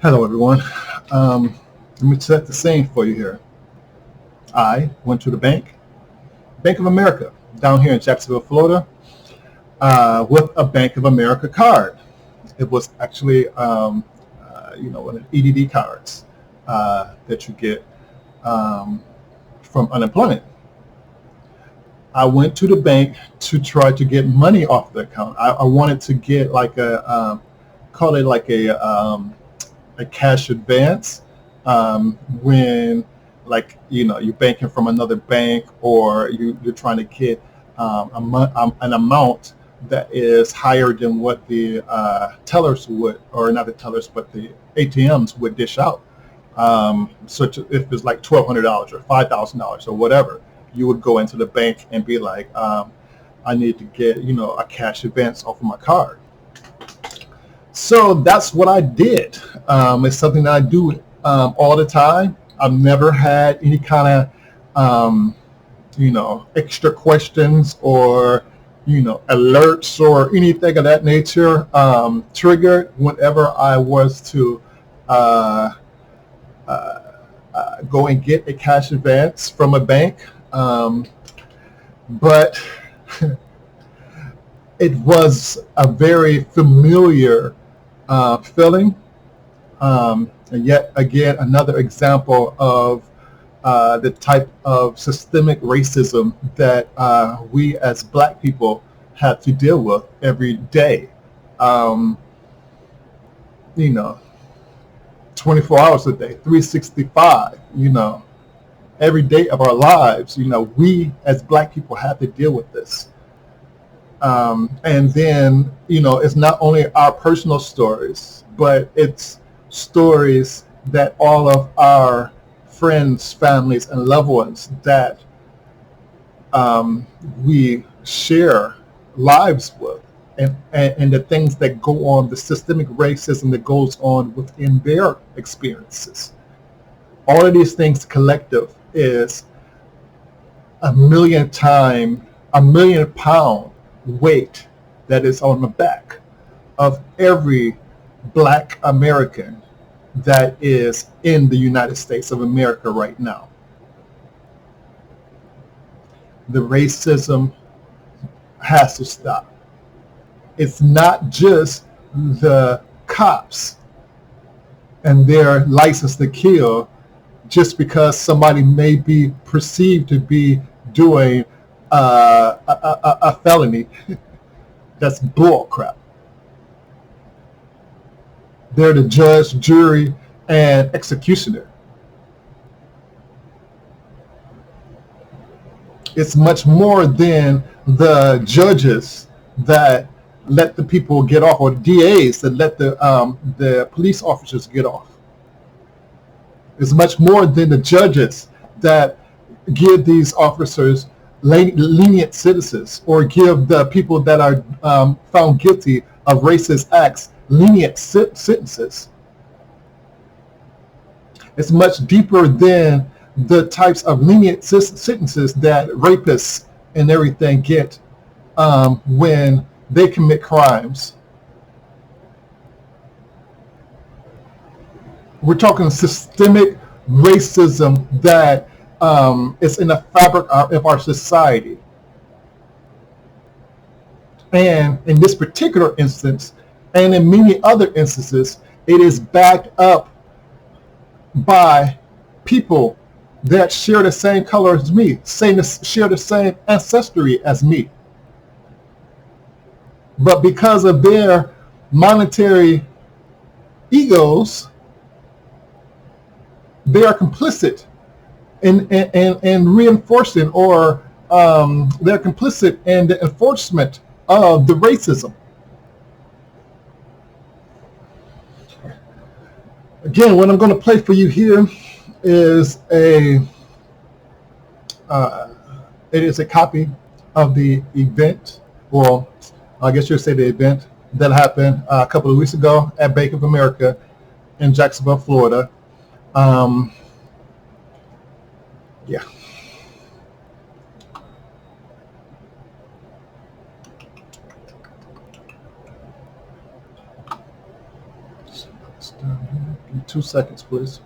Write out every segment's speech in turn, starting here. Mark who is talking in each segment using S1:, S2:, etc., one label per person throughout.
S1: Hello, everyone. Um, Let me set the scene for you here. I went to the bank, Bank of America, down here in Jacksonville, Florida, with a Bank of America card. It was actually, one of the EDD cards that you get um, from unemployment. I went to the bank to try to get money off the account. I wanted to get like call it like a cash advance when you're banking from another bank or you're trying to get an amount that is higher than what the tellers would, or not the tellers but the ATMs would dish out. Such if it's like $1,200 or $5,000 or whatever, you would go into the bank and be like, I need to get a cash advance off of my card. So that's what I did. It's something that I do all the time. I've never had any kind of, extra questions or, alerts or anything of that nature triggered whenever I was to uh, go and get a cash advance from a bank. But it was a very familiar feeling. And yet again, another example of the type of systemic racism that we as Black people have to deal with every day. Um, you know, 24 hours a day, 365, every day of our lives, we as Black people have to deal with this. And then, it's not only our personal stories, but it's stories that all of our friends, families, and loved ones that we share lives with, and the things that go on, the systemic racism that goes on within their experiences. All of these things collective is a million pound weight that is on the back of every Black American that is in the United States of America right now. The racism has to stop. It's not just the cops and their license to kill just because somebody may be perceived to be doing a felony. That's bull crap. They're the judge, jury, and executioner. It's much more than the judges that let the people get off, or the DAs that let the police officers get off. It's much more than the judges that give these officers lenient sentences, or give the people that are found guilty of racist acts lenient sentences. It's much deeper than the types of lenient sentences that rapists and everything get when they commit crimes. We're talking systemic racism that is in the fabric of our society. And in this particular instance, and in many other instances, it is backed up by people that share the same color as me, share the same ancestry as me. But because of their monetary egos, they are complicit in reinforcing, or they're complicit in the enforcement of the racism. Again, what I'm going to play for you here is it is a copy of the event, well, I guess you'll say the event that happened a couple of weeks ago at Bank of America in Jacksonville, Florida. Um, yeah. Give me 2 seconds, please.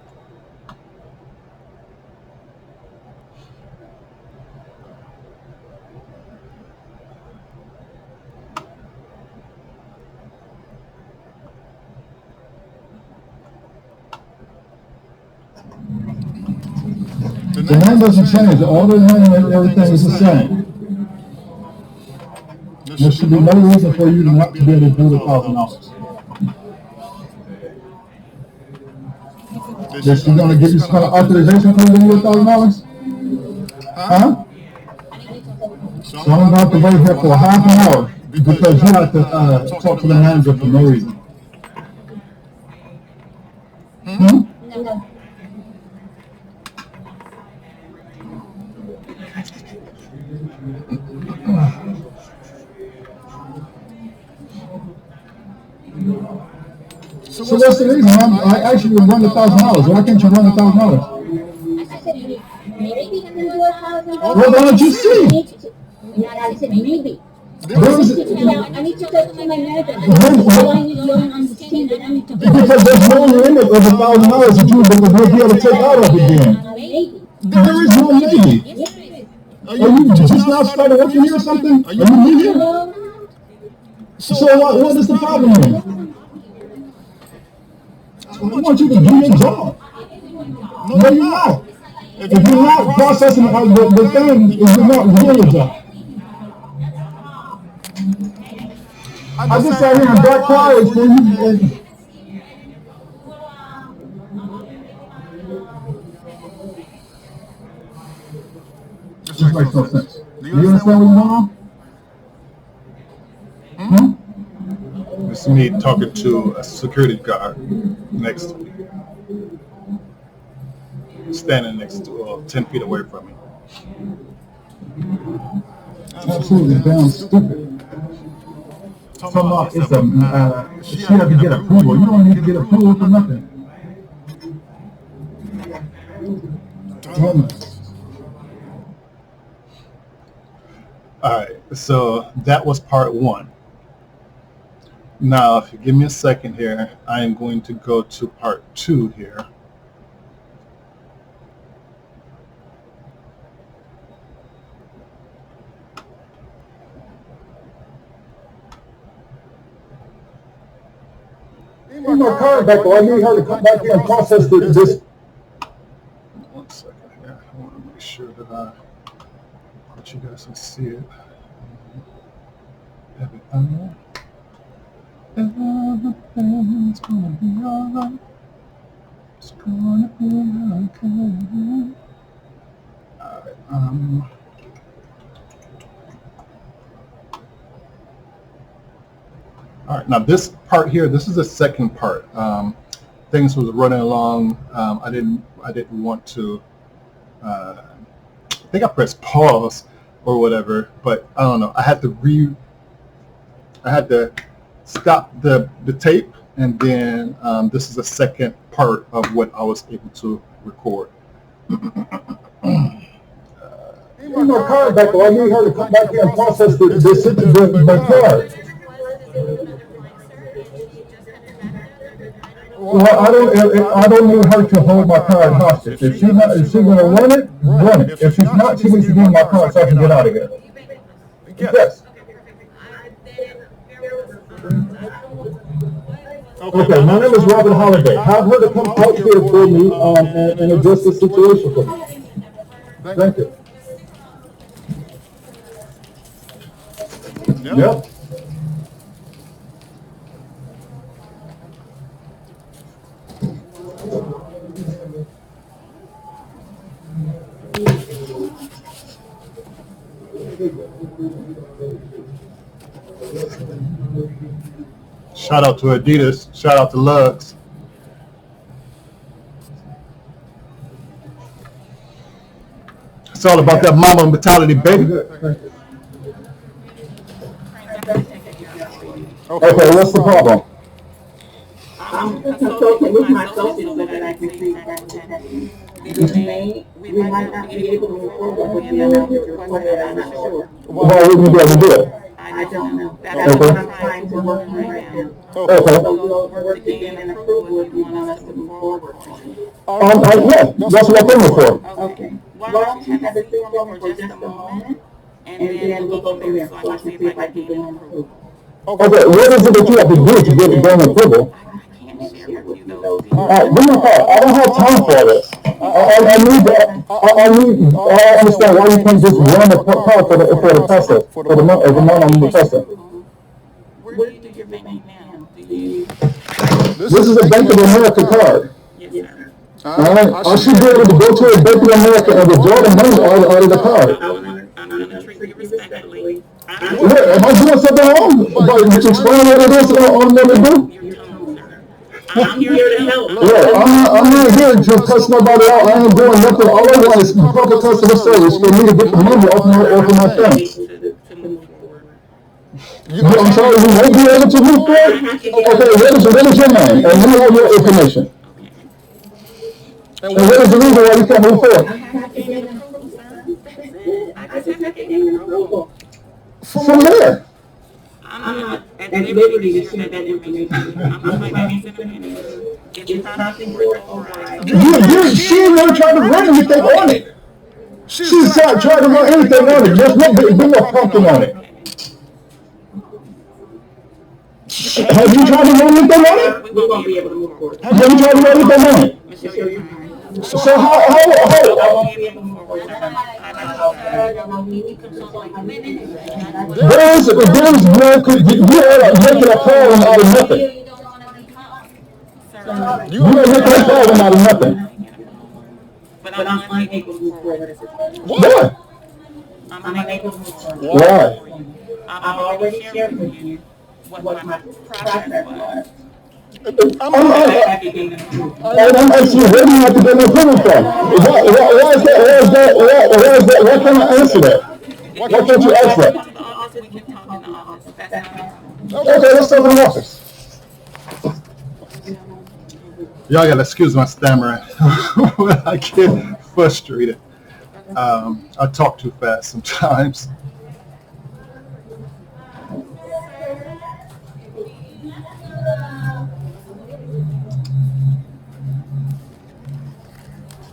S2: The name doesn't change. All the name and everything is the same. There should be no reason for you not to be able to do the $1,000. Is she gonna give you some kind of authorization for you to do $1,000? Huh? So I'm about to wait here for half an hour because you have to talk to the manager for no reason. Hmm? So what's the reason? I asked you to run the $1,000. Why can't you run the $1,000? Well, why don't you see?
S3: I said maybe.
S2: There was,
S3: I need to talk to my manager. You don't understand that I need to
S2: because there's no limit of $1,000 that you will be able to take out of it then.
S3: maybe.
S2: There is no maybe.
S3: Yes.
S2: Are you just now started working here or something? Are you new here? So what is the problem then? I want you to do your job. No, you're not. If you're not processing the thing, if you're not doing your job. I just sat here and got quiet for you. This makes no sense. Do you understand what's going on? Hmm?
S1: This is me talking to a security guard next to me, standing next to 10 feet away from me.
S2: Absolutely damn stupid. Talking about she had to get approval. You don't need to get approval for nothing.
S1: All right, so that was part one. Now, if you give me a second here, I am going to go to part two here.
S2: Need my card back, or I need her to come back here and process this.
S1: 1 second here. I want to make sure that you guys can see it. Everything's gonna be alright. It's gonna be okay. Alright, all right, now this part here, this is the second part. Things was running along. I didn't want to. I think I pressed pause or whatever, but I don't know. I had to stop the tape, and then this is the second part of what I was able to record.
S2: Need my card back, or I need her to come back here and process the card. Well, I don't need her to hold my card hostage. If she's gonna run it, run it. If she's not, she needs to give me my card so I can get out of here. Yes. Okay, my name is Robin Holiday. Have her to come out here for me and address the situation for me. Thank you. Yep.
S1: Shout out to Adidas. Shout out to Lugs. It's all about that mama mentality, baby.
S2: Okay, what's the problem?
S4: I'm consulting with my associates so that I can see that we might not be able to move forward with the amount that's requested. I'm not sure.
S2: Why wouldn't you be able to do it?
S4: I don't know. That's what I'm trying to work on right now.
S2: Okay.
S4: So we'll work to gain an approval if you want us to move forward.
S2: Yeah, that's what I'm looking for.
S4: Okay. Why don't you have a seat for me for just a moment? And then we'll go from there so I can see if I can gain an approval.
S2: Okay, what is it that you have to do to get an approval?
S4: I can't share with you those
S2: Give me a call. I don't have time for this. I understand why you can't just run a call for the process, for the month on the process.
S4: Where do you do your banking now? Do you?
S2: This is a Bank of America card.
S4: Yes, sir.
S2: Alright, I should be able to go to a Bank of America and withdraw the money out of the card.
S4: I'm going to treat you respectfully.
S2: Am I doing something wrong? But explain what it is on what to do?
S4: Your tone, sir. I'm here to help.
S2: Yeah, I'm not here to cuss nobody out. I ain't doing nothing. All I want is proper customer service for me to get the money off my thing.
S4: To move forward.
S2: I'm sorry, you won't be able to move forward? Okay, what is your name? And let me have your information. And what is the reason why you can't move forward?
S4: I just have to gain approval.
S2: From where?
S4: I'm not at liberty to share that information. I'm not going to send it. It's something we're authorized.
S2: She ain't never tried to run anything on it. She's not trying to run anything on it. There's no prompting on it. Have you tried to run anything on it?
S4: We won't be able to move forward.
S2: Have you tried to run anything on it?
S4: Michelle, you're fine.
S2: So how?
S4: I won't be able to move forward.
S2: There's one, you are making a call out of nothing. You are making a call out of nothing.
S4: But I'm unable to move forward.
S2: Why?
S4: I'm unable to move forward.
S2: Why?
S4: I've already shared with you what my process was.
S2: I'm asking you, where do you have to get an approval from? Why is that? Why can't I answer that? Why can't you answer that? Okay, let's talk in the office.
S1: Y'all gotta excuse my stammering when I get frustrated. I talk too fast sometimes.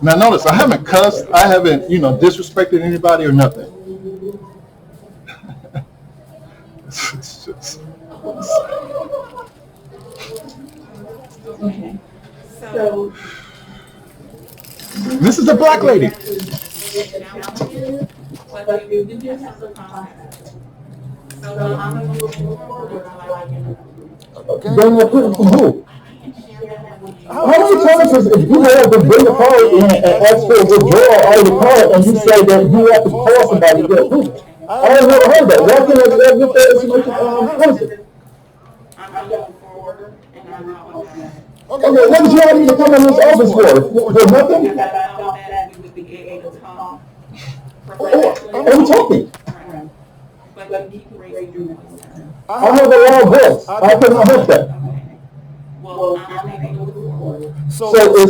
S1: Now notice, I haven't cussed, I haven't, disrespected anybody or nothing. It's just.
S4: Okay. So
S1: This is a black lady.
S4: but you do have some process. So I'm going to move forward
S2: Getting approval from who? How many times if you have to bring a card in and ask for a withdrawal out of the card and you say that you have to call somebody to get approved? I have never heard that. Why can't I get that information posted?
S4: I'm going forward and I'm not.
S2: Okay, what did you all need to come in this office for? For nothing?
S4: Because I thought that we would be able to talk.
S2: I'm talking.
S4: But you keep raising your voice.
S2: I have a loud voice. I cannot help that.
S4: Well, I'm able to move forward.
S2: So you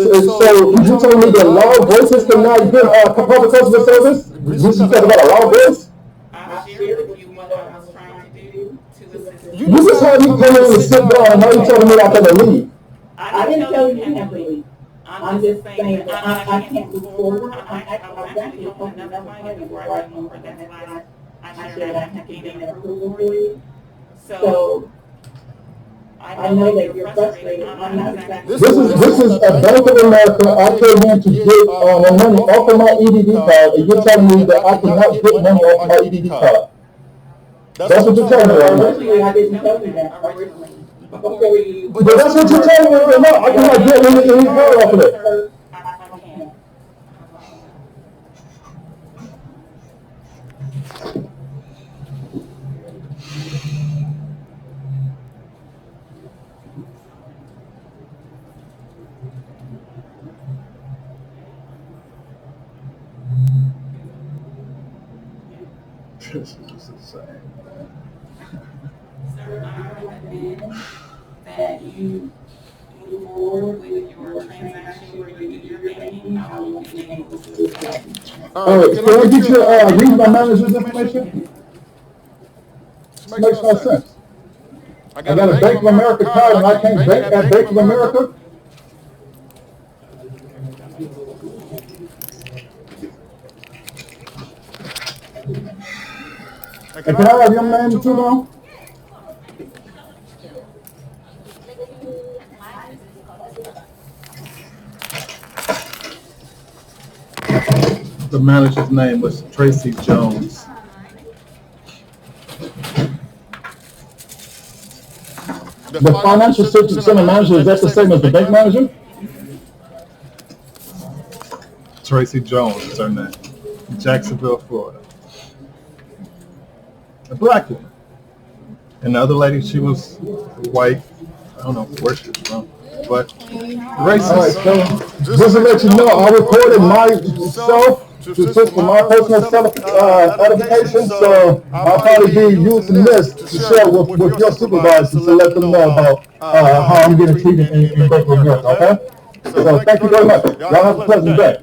S2: telling me that loud voices cannot get public customer service? You talking about a loud voice?
S4: I shared with you what I was trying to do to assist.
S2: You just had me come in and sit down and now you're telling me I can leave.
S4: I didn't tell you you have to leave. I'm just saying that I can't move forward. I was actually hoping another client before I went over. That's why I shared I have to gain approval for you. So I know that you're frustrated. I'm not exactly.
S2: This is a Bank of America. I came in to get the money off of my EDD card, and you're telling me that I cannot get money off my EDD card. That's what you're telling me right now.
S4: Originally, I didn't tell you that originally. Before you.
S2: But that's what you're telling me right now. I cannot get any card off of it.
S4: I can't.
S1: This is insane.
S4: Sir, I recommend that you move forward with your transaction where you do your banking. I will be able to do that.
S2: Can I get your read my manager's information? Makes no sense. I got a Bank of America card and I can't bank at Bank of America? And can I have your name too now?
S1: The manager's name was Tracy Jones.
S2: The financial center manager, is that the same as the bank manager?
S1: Tracy Jones is her name. Jacksonville, Florida. A black woman. And the other lady, she was white. I don't know where she was from, but racist.
S2: All right, so just to let you know, I recorded myself just for my personal edification, so I'll probably be using this to share with your supervisors to let them know about how I'm getting treated in Bank of America, okay? So thank you very much. Y'all have a pleasant day.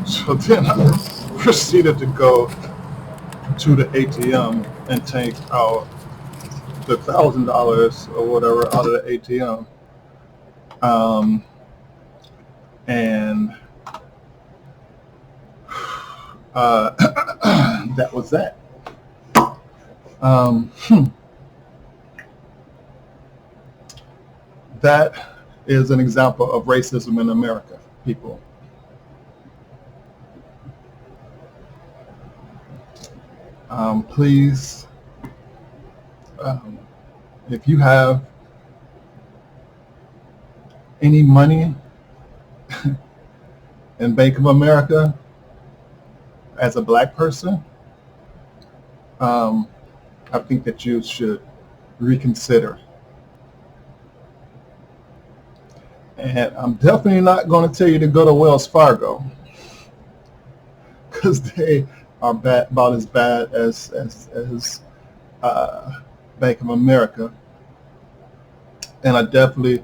S1: So then I proceeded to go to the ATM and take out the $1,000 or whatever out of the ATM. And that was that. That is an example of racism in America, people. Please, if you have any money in Bank of America as a black person, I think that you should reconsider. And I'm definitely not going to tell you to go to Wells Fargo, because they are about as bad as Bank of America. And I definitely,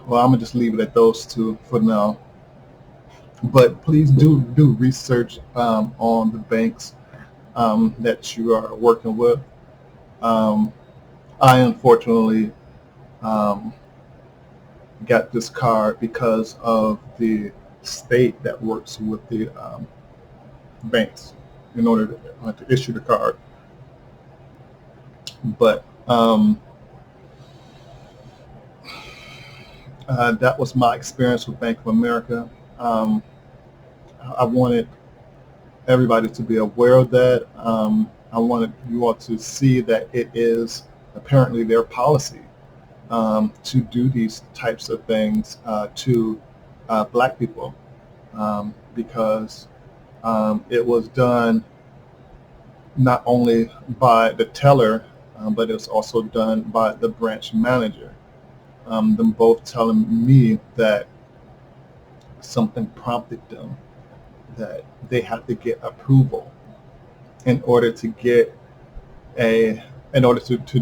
S1: well, I'm gonna just leave it at those two for now. But please do research on the banks that you are working with. I unfortunately got this card because of the state that works with the banks in order to issue the card. But that was my experience with Bank of America. I wanted everybody to be aware of that. I wanted you all to see that it is apparently their policy to do these types of things to black people, because it was done not only by the teller, but it was also done by the branch manager. Them both telling me that something prompted them that they had to get approval in order to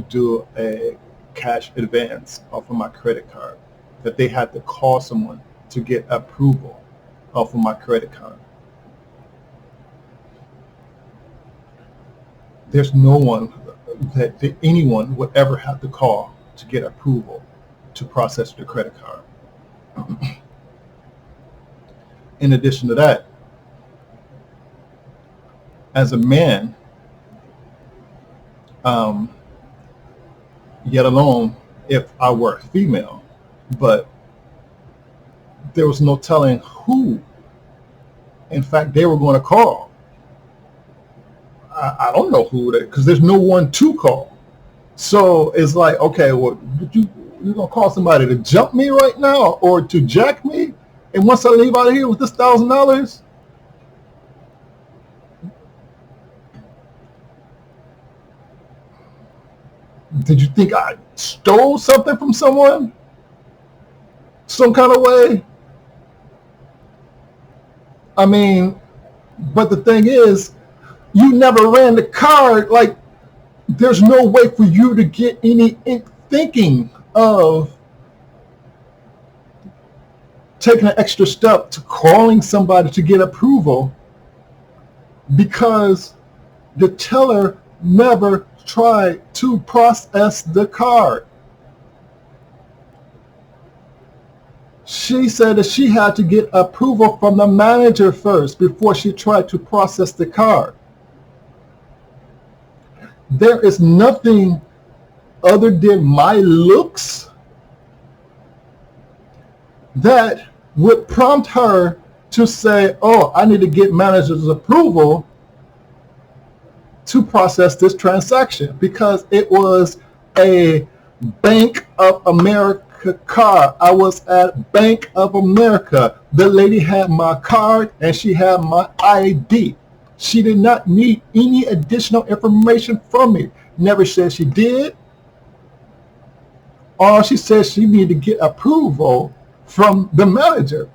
S1: do a cash advance off of my credit card, that they had to call someone to get approval off of my credit card. There's no one that anyone would ever have to call to get approval to process their credit card. In addition to that, as a man, yet alone if I were a female, but there was no telling who, in fact, they were going to call. I don't know who, because there's no one to call. So it's like, okay, well, you're going to call somebody to jump me right now or to jack me? And once I leave out of here with this $1,000, did you think I stole something from someone? Some kind of way? I mean, but the thing is, you never ran the card. Like, there's no way for you to get any thinking of taking an extra step to calling somebody to get approval because the teller never tried to process the card. She said that she had to get approval from the manager first before she tried to process the card. There is nothing other than my looks that would prompt her to say, oh, I need to get manager's approval to process this transaction, because it was a Bank of America card. I was at Bank of America. The lady had my card and she had my ID. She did not need any additional information from me. Never said she did. All she said, she needed to get approval from the manager.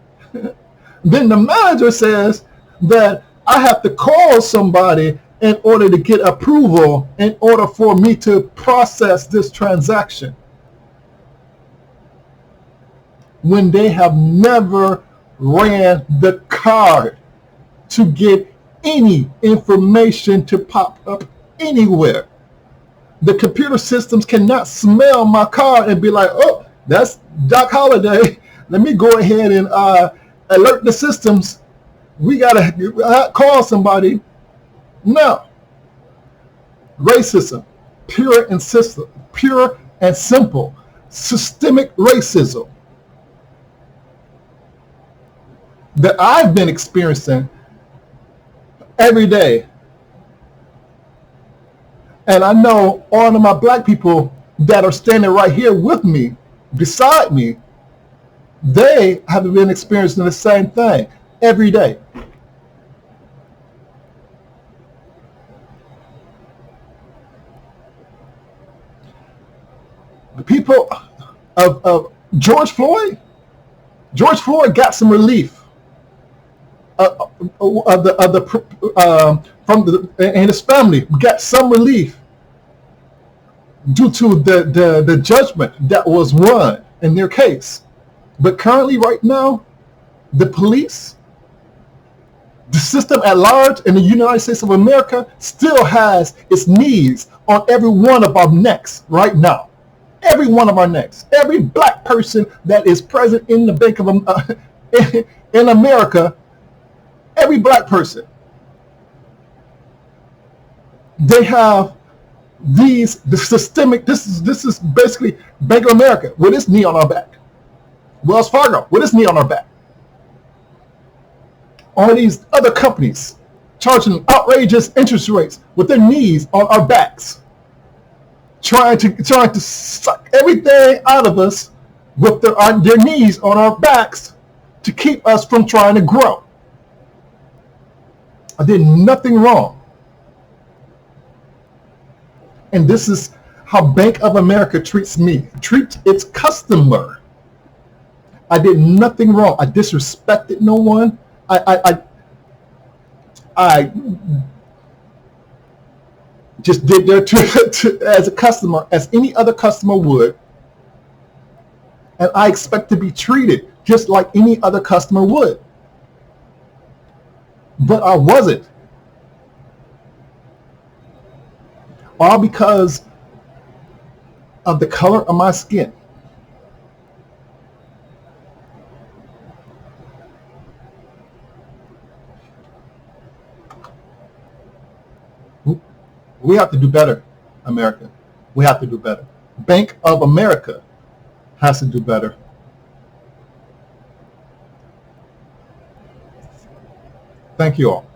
S1: Then the manager says that I have to call somebody in order to get approval in order for me to process this transaction, when they have never ran the card to get any information to pop up anywhere. The computer systems cannot smell my card and be like, oh, that's Doc Holliday. Let me go ahead and alert the systems. We got to call somebody. No. Racism, pure and simple. Systemic racism that I've been experiencing every day. And I know all of my black people that are standing right here with me, beside me, they have been experiencing the same thing every day. The people of George Floyd got some relief and his family got some relief due to the judgment that was won in their case. But currently, right now, the police, the system at large in the United States of America still has its knees on every one of our necks right now. Every one of our necks. Every black person that is present in the Bank of in America, every black person, they have the systemic. This is basically Bank of America with its knee on our back. Wells Fargo with its knee on our back. All these other companies charging outrageous interest rates with their knees on our backs, trying to suck everything out of us with their knees on our backs to keep us from trying to grow. I did nothing wrong. And this is how Bank of America treats me, treats its customer. I did nothing wrong. I disrespected no one. I just did there as a customer, as any other customer would. And I expect to be treated just like any other customer would. But I wasn't. All because of the color of my skin. We have to do better, America. We have to do better. Bank of America has to do better. Thank you all.